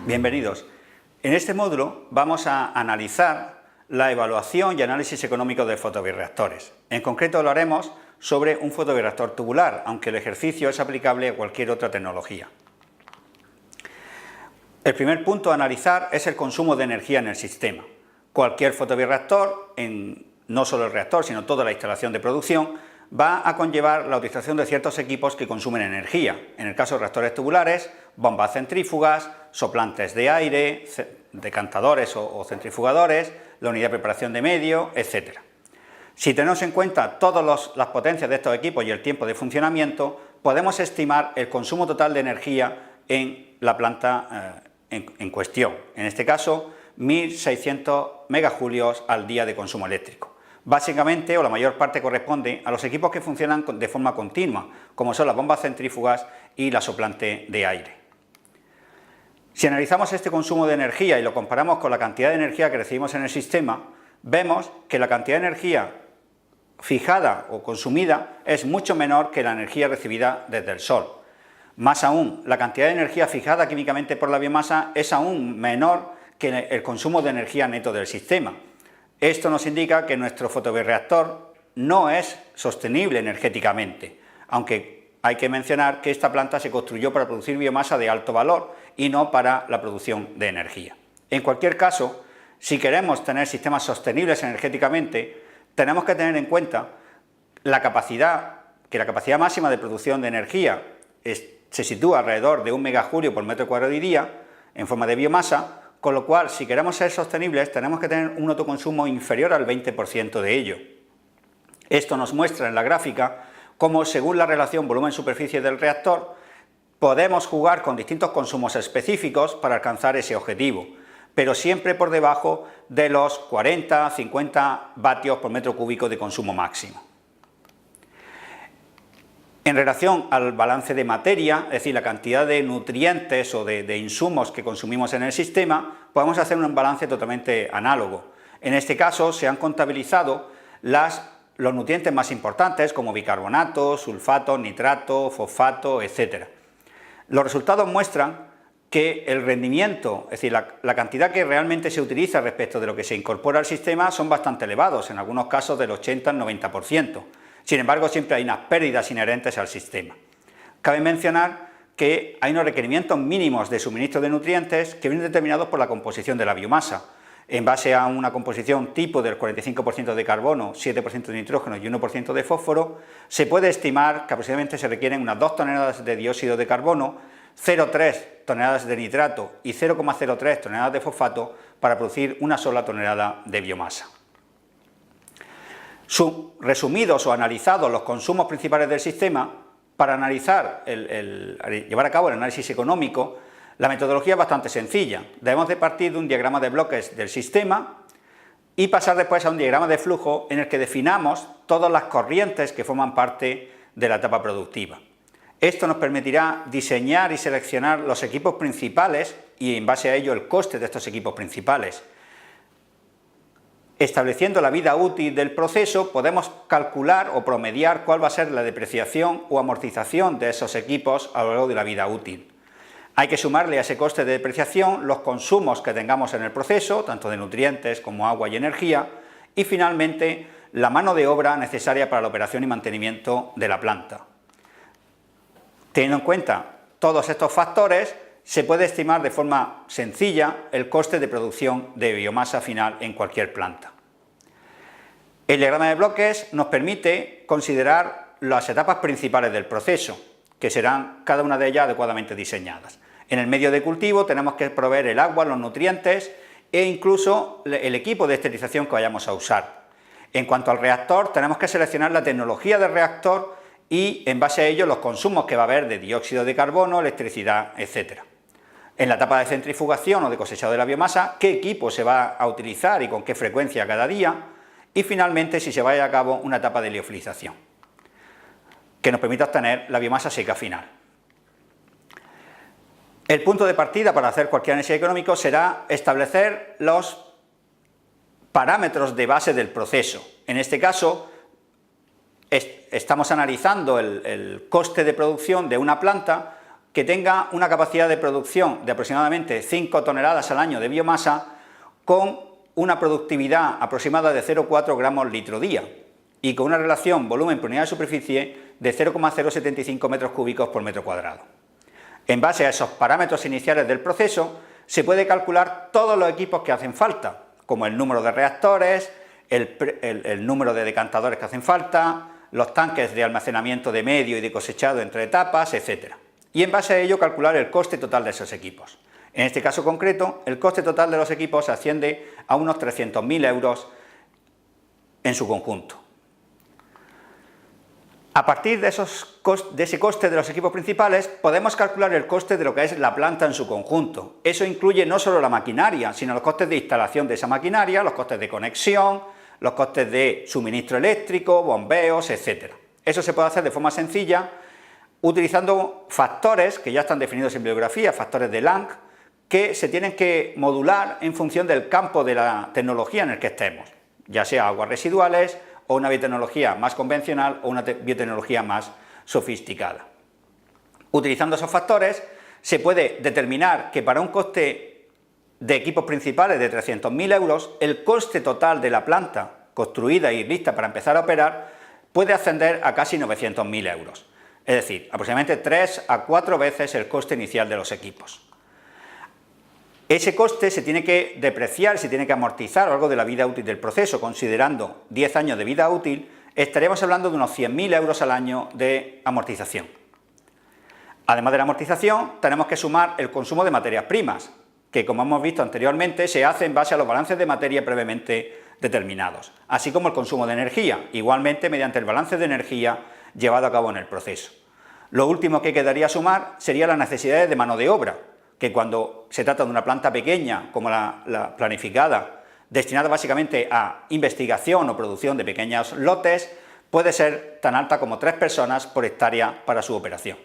Bienvenidos. En este módulo vamos a analizar la evaluación y análisis económico de fotobioreactores. En concreto lo haremos sobre un fotobioreactor tubular, aunque el ejercicio es aplicable a cualquier otra tecnología. El primer punto a analizar es el consumo de energía en el sistema. Cualquier fotobioreactor, no solo el reactor, sino toda la instalación de producción, va a conllevar la utilización de ciertos equipos que consumen energía. En el caso de reactores tubulares, bombas centrífugas, soplantes de aire, decantadores o centrifugadores, la unidad de preparación de medio, etc. Si tenemos en cuenta todas las potencias de estos equipos y el tiempo de funcionamiento, podemos estimar el consumo total de energía en la planta en cuestión. En este caso, 1.600 megajulios al día de consumo eléctrico. Básicamente, o la mayor parte, corresponde a los equipos que funcionan de forma continua, como son las bombas centrífugas y la soplante de aire. Si analizamos este consumo de energía y lo comparamos con la cantidad de energía que recibimos en el sistema, vemos que la cantidad de energía fijada o consumida es mucho menor que la energía recibida desde el Sol. Más aún, la cantidad de energía fijada químicamente por la biomasa es aún menor que el consumo de energía neto del sistema. Esto nos indica que nuestro fotobioreactor no es sostenible energéticamente, aunque hay que mencionar que esta planta se construyó para producir biomasa de alto valor y no para la producción de energía. En cualquier caso, si queremos tener sistemas sostenibles energéticamente, tenemos que tener en cuenta que la capacidad máxima de producción de energía se sitúa alrededor de 1 megajulio por metro cuadrado y día en forma de biomasa, con lo cual, si queremos ser sostenibles, tenemos que tener un autoconsumo inferior al 20% de ello. Esto nos muestra en la gráfica cómo, según la relación volumen-superficie del reactor, podemos jugar con distintos consumos específicos para alcanzar ese objetivo, pero siempre por debajo de los 40-50 vatios por metro cúbico de consumo máximo. En relación al balance de materia, es decir, la cantidad de nutrientes o de insumos que consumimos en el sistema, podemos hacer un balance totalmente análogo. En este caso se han contabilizado los nutrientes más importantes, como bicarbonato, sulfato, nitrato, fosfato, etc. Los resultados muestran que el rendimiento, es decir, la cantidad que realmente se utiliza respecto de lo que se incorpora al sistema, son bastante elevados, en algunos casos del 80 al 90%. Sin embargo, siempre hay unas pérdidas inherentes al sistema. Cabe mencionar que hay unos requerimientos mínimos de suministro de nutrientes que vienen determinados por la composición de la biomasa. En base a una composición tipo del 45% de carbono, 7% de nitrógeno y 1% de fósforo, se puede estimar que aproximadamente se requieren unas 2 toneladas de dióxido de carbono, 0,3 toneladas de nitrato y 0,03 toneladas de fosfato para producir una sola tonelada de biomasa. Resumidos o analizados los consumos principales del sistema, para analizar, llevar a cabo el análisis económico, la metodología es bastante sencilla. Debemos de partir de un diagrama de bloques del sistema y pasar después a un diagrama de flujo en el que definamos todas las corrientes que forman parte de la etapa productiva. Esto nos permitirá diseñar y seleccionar los equipos principales y, en base a ello, el coste de estos equipos principales. Estableciendo la vida útil del proceso, podemos calcular o promediar cuál va a ser la depreciación o amortización de esos equipos a lo largo de la vida útil. Hay que sumarle a ese coste de depreciación los consumos que tengamos en el proceso, tanto de nutrientes como agua y energía, y finalmente la mano de obra necesaria para la operación y mantenimiento de la planta. Teniendo en cuenta todos estos factores, se puede estimar de forma sencilla el coste de producción de biomasa final en cualquier planta. El diagrama de bloques nos permite considerar las etapas principales del proceso, que serán cada una de ellas adecuadamente diseñadas. En el medio de cultivo tenemos que proveer el agua, los nutrientes e incluso el equipo de esterilización que vayamos a usar. En cuanto al reactor, tenemos que seleccionar la tecnología del reactor y, en base a ello, los consumos que va a haber de dióxido de carbono, electricidad, etc. En la etapa de centrifugación o de cosechado de la biomasa, qué equipo se va a utilizar y con qué frecuencia cada día, y finalmente si se va a llevar a cabo una etapa de liofilización, que nos permita obtener la biomasa seca final. El punto de partida para hacer cualquier análisis económico será establecer los parámetros de base del proceso. En este caso, estamos analizando el coste de producción de una planta que tenga una capacidad de producción de aproximadamente 5 toneladas al año de biomasa con una productividad aproximada de 0,4 gramos litro día y con una relación volumen por unidad de superficie de 0,075 metros cúbicos por metro cuadrado. En base a esos parámetros iniciales del proceso, se puede calcular todos los equipos que hacen falta, como el número de reactores, el número de decantadores que hacen falta, los tanques de almacenamiento de medio y de cosechado entre etapas, etc. Y en base a ello calcular el coste total de esos equipos. En este caso concreto, el coste total de los equipos asciende a unos 300.000 euros en su conjunto. A partir de ese coste de los equipos principales, podemos calcular el coste de lo que es la planta en su conjunto. Eso incluye no solo la maquinaria, sino los costes de instalación de esa maquinaria, los costes de conexión, los costes de suministro eléctrico, bombeos, etc. Eso se puede hacer de forma sencilla, utilizando factores que ya están definidos en bibliografía, factores de Lang, que se tienen que modular en función del campo de la tecnología en el que estemos, ya sea aguas residuales, o una biotecnología más convencional o una biotecnología más sofisticada. Utilizando esos factores se puede determinar que para un coste de equipos principales de 300.000 euros, el coste total de la planta construida y lista para empezar a operar puede ascender a casi 900.000 euros, es decir, aproximadamente 3 a 4 veces el coste inicial de los equipos. Ese coste se tiene que depreciar, se tiene que amortizar a lo largo de la vida útil del proceso, considerando 10 años de vida útil, estaríamos hablando de unos 100.000 euros al año de amortización. Además de la amortización, tenemos que sumar el consumo de materias primas, que como hemos visto anteriormente, se hace en base a los balances de materia previamente determinados, así como el consumo de energía, igualmente mediante el balance de energía llevado a cabo en el proceso. Lo último que quedaría sumar sería las necesidades de mano de obra, que cuando se trata de una planta pequeña como la planificada, destinada básicamente a investigación o producción de pequeños lotes, puede ser tan alta como 3 personas por hectárea para su operación.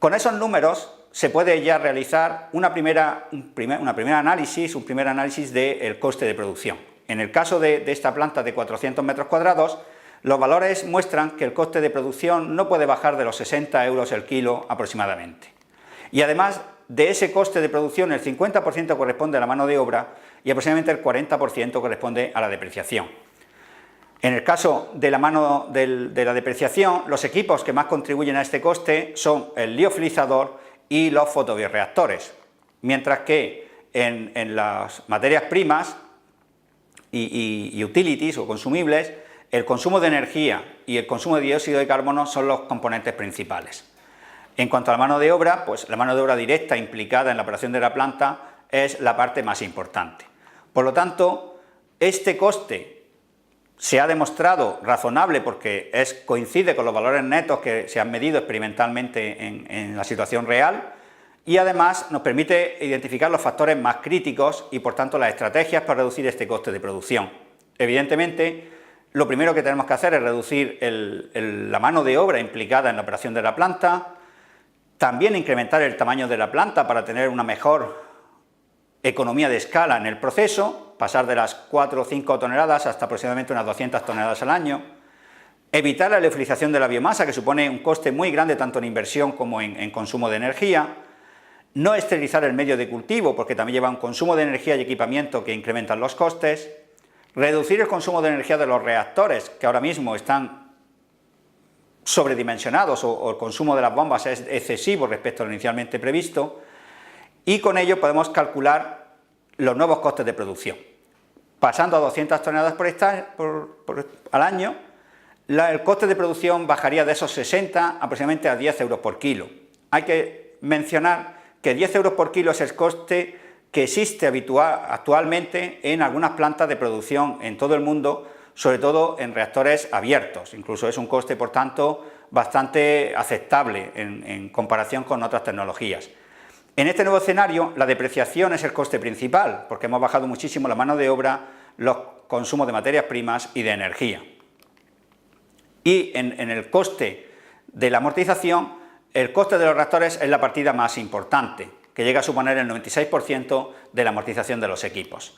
Con esos números se puede ya realizar un primer análisis del coste de producción. En el caso de esta planta de 400 metros cuadrados, los valores muestran que el coste de producción no puede bajar de los 60 euros el kilo aproximadamente. Y además de ese coste de producción, el 50% corresponde a la mano de obra y aproximadamente el 40% corresponde a la depreciación. En el caso de la depreciación, los equipos que más contribuyen a este coste son el liofilizador y los fotobioreactores, mientras que en las materias primas y utilities o consumibles, el consumo de energía y el consumo de dióxido de carbono son los componentes principales. En cuanto a la mano de obra, pues la mano de obra directa implicada en la operación de la planta es la parte más importante. Por lo tanto, este coste se ha demostrado razonable porque coincide con los valores netos que se han medido experimentalmente en la situación real y además nos permite identificar los factores más críticos y por tanto las estrategias para reducir este coste de producción. Evidentemente, lo primero que tenemos que hacer es reducir la mano de obra implicada en la operación de la planta, también incrementar el tamaño de la planta para tener una mejor economía de escala en el proceso, pasar de las 4 o 5 toneladas hasta aproximadamente unas 200 toneladas al año, evitar la liofilización de la biomasa, que supone un coste muy grande tanto en inversión como en consumo de energía, no esterilizar el medio de cultivo porque también lleva un consumo de energía y equipamiento que incrementan los costes, reducir el consumo de energía de los reactores, que ahora mismo están sobredimensionados o el consumo de las bombas es excesivo respecto a lo inicialmente previsto, y con ello podemos calcular los nuevos costes de producción. Pasando a 200 toneladas al año, el coste de producción bajaría de esos 60 aproximadamente a 10 euros por kilo. Hay que mencionar que 10 euros por kilo es el coste que existe actualmente en algunas plantas de producción en todo el mundo, sobre todo en reactores abiertos. Incluso es un coste, por tanto, bastante aceptable en comparación con otras tecnologías. En este nuevo escenario, la depreciación es el coste principal, porque hemos bajado muchísimo la mano de obra, los consumos de materias primas y de energía. Y en el coste de la amortización, el coste de los reactores es la partida más importante, que llega a suponer el 96% de la amortización de los equipos.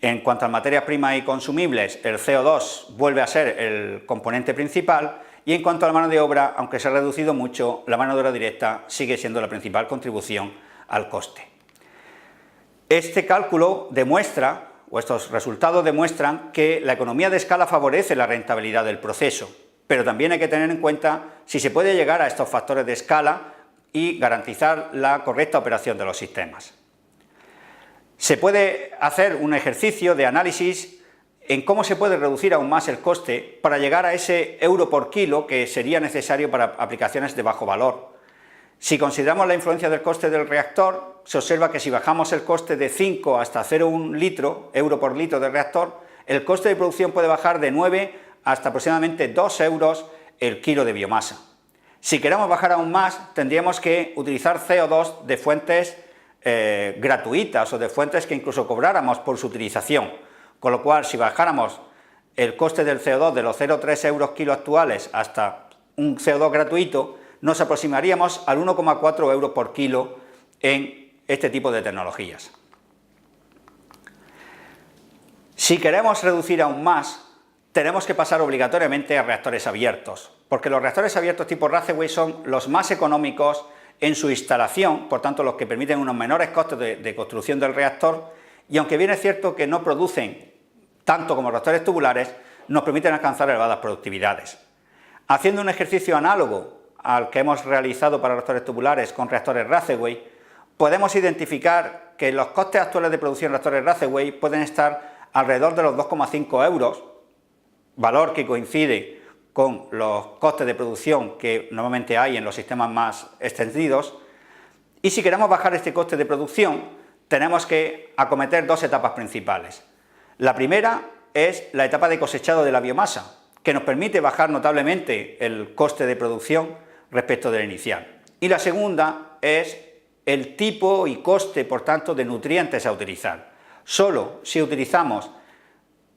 En cuanto a materias primas y consumibles, el CO2 vuelve a ser el componente principal y en cuanto a la mano de obra, aunque se ha reducido mucho, la mano de obra directa sigue siendo la principal contribución al coste. Este cálculo demuestra, o estos resultados demuestran, que la economía de escala favorece la rentabilidad del proceso, pero también hay que tener en cuenta si se puede llegar a estos factores de escala y garantizar la correcta operación de los sistemas. Se puede hacer un ejercicio de análisis en cómo se puede reducir aún más el coste para llegar a ese euro por kilo que sería necesario para aplicaciones de bajo valor. Si consideramos la influencia del coste del reactor, se observa que si bajamos el coste de 5 hasta 0,1 euro por litro del reactor, el coste de producción puede bajar de 9 hasta aproximadamente 2 euros el kilo de biomasa. Si queremos bajar aún más, tendríamos que utilizar CO2 de fuentes gratuitas o de fuentes que incluso cobráramos por su utilización, con lo cual si bajáramos el coste del CO2 de los 0,3 euros kilo actuales hasta un CO2 gratuito, nos aproximaríamos al 1,4 euros por kilo en este tipo de tecnologías. Si queremos reducir aún más, tenemos que pasar obligatoriamente a reactores abiertos, porque los reactores abiertos tipo Ratheway son los más económicos en su instalación, por tanto los que permiten unos menores costes de construcción del reactor, y aunque bien es cierto que no producen tanto como reactores tubulares, nos permiten alcanzar elevadas productividades. Haciendo un ejercicio análogo al que hemos realizado para reactores tubulares con reactores Ratheway, podemos identificar que los costes actuales de producción de reactores Ratheway pueden estar alrededor de los 2,5 euros, valor que coincide con los costes de producción que normalmente hay en los sistemas más extendidos, y si queremos bajar este coste de producción tenemos que acometer dos etapas principales. La primera es la etapa de cosechado de la biomasa, que nos permite bajar notablemente el coste de producción respecto del inicial, y la segunda es el tipo y coste, por tanto, de nutrientes a utilizar. Solo si utilizamos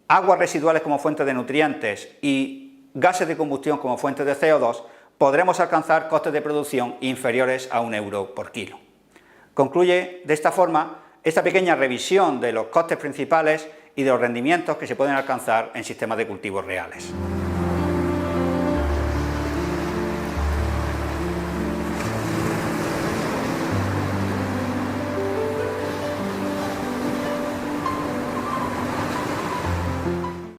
aguas residuales como fuente de nutrientes y gases de combustión como fuente de CO2, podremos alcanzar costes de producción inferiores a 1 euro por kilo. Concluye de esta forma esta pequeña revisión de los costes principales y de los rendimientos que se pueden alcanzar en sistemas de cultivos reales.